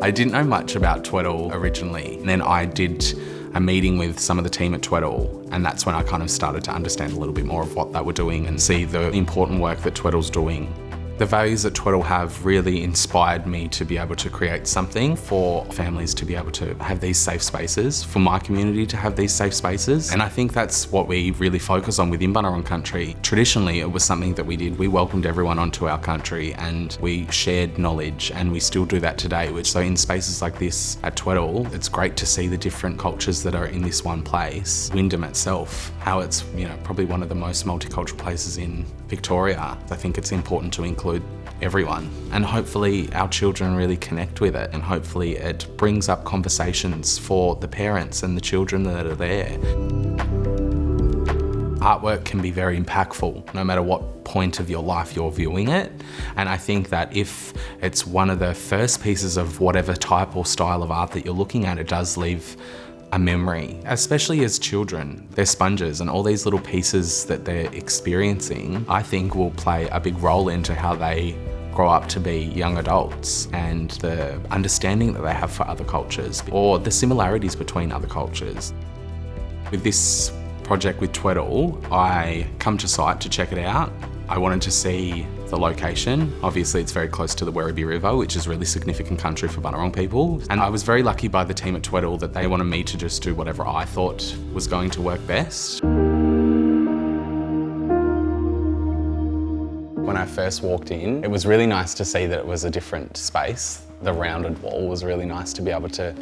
I didn't know much about Tweddle originally, and then I did a meeting with some of the team at Tweddle, and that's when I kind of started to understand a little bit more of what they were doing and see the important work that Tweddle's doing. The values that Tweddle have really inspired me to be able to create something for families to be able to have these safe spaces, for my community to have these safe spaces. And I think that's what we really focus on within Bunurong Country. Traditionally, it was something that we did. We welcomed everyone onto our country and we shared knowledge, and we still do that today. So in spaces like this at Tweddle, it's great to see the different cultures that are in this one place. Wyndham itself, how it's probably one of the most multicultural places in Victoria. I think it's important to include everyone, and hopefully our children really connect with it, and hopefully it brings up conversations for the parents and the children that are there. Artwork can be very impactful no matter what point of your life you're viewing it, and I think that if it's one of the first pieces of whatever type or style of art that you're looking at, it does leave a memory, especially as children. They're sponges, and all these little pieces that they're experiencing, I think, will play a big role into how they grow up to be young adults, and the understanding that they have for other cultures or the similarities between other cultures. With this project with Tweddle, I come to site to check it out. I wanted to see the location. Obviously, it's very close to the Werribee River, which is really significant country for Bunurong people. And I was very lucky by the team at Tweddle that they wanted me to just do whatever I thought was going to work best. When I first walked in, it was really nice to see that it was a different space. The rounded wall was really nice to be able to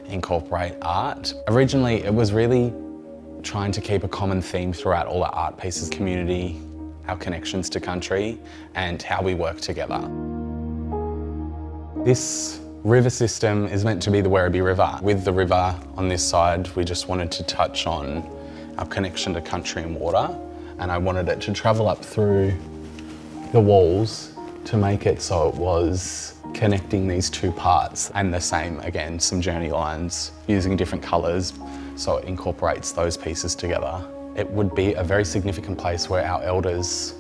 incorporate art. Originally, it was really trying to keep a common theme throughout all the art pieces: community, our connections to country, and how we work together. This river system is meant to be the Werribee River. With the river on this side, we just wanted to touch on our connection to country and water, and I wanted it to travel up through the walls to make it so it was connecting these two parts, and the same again, some journey lines using different colours so it incorporates those pieces together. It would be a very significant place where our elders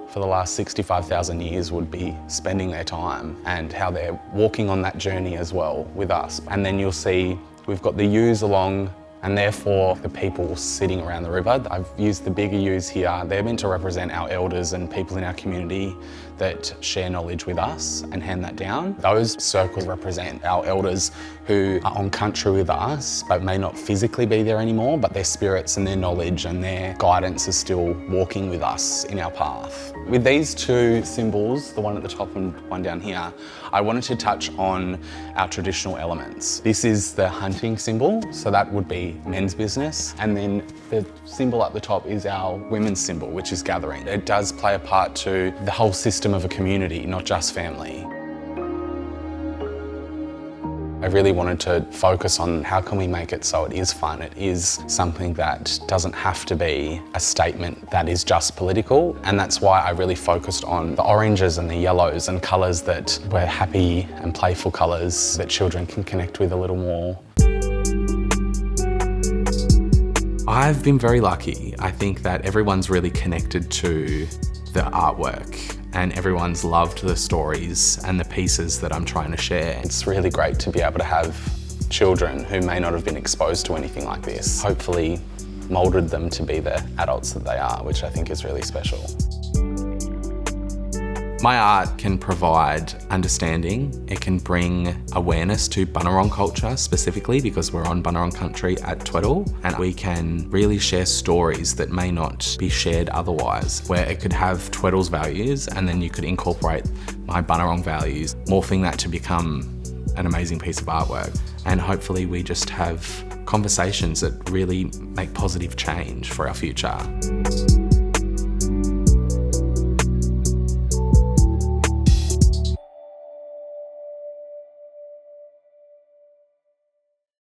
for the last 65,000 years would be spending their time, and how they're walking on that journey as well with us. And then you'll see we've got the ewes along, and therefore the people sitting around the river. I've used the bigger ewes here. They're meant to represent our elders and people in our community that share knowledge with us and hand that down. Those circles represent our elders who are on country with us but may not physically be there anymore, but their spirits and their knowledge and their guidance is still walking with us in our path. With these two symbols, the one at the top and one down here, I wanted to touch on our traditional elements. This is the hunting symbol, so that would be men's business. And then the symbol at the top is our women's symbol, which is gathering. It does play a part to the whole system of a community, not just family. I really wanted to focus on how can we make it so it is fun. It is something that doesn't have to be a statement that is just political, and that's why I really focused on the oranges and the yellows and colours that were happy and playful colours that children can connect with a little more. I've been very lucky. I think that everyone's really connected to the artwork, and everyone's loved the stories and the pieces that I'm trying to share. It's really great to be able to have children who may not have been exposed to anything like this, hopefully moulded them to be the adults that they are, which I think is really special. My art can provide understanding. It can bring awareness to Bunurong culture specifically, because we're on Bunurong Country at Tweddle, and we can really share stories that may not be shared otherwise, where it could have Tweddle's values and then you could incorporate my Bunurong values, morphing that to become an amazing piece of artwork. And hopefully we just have conversations that really make positive change for our future.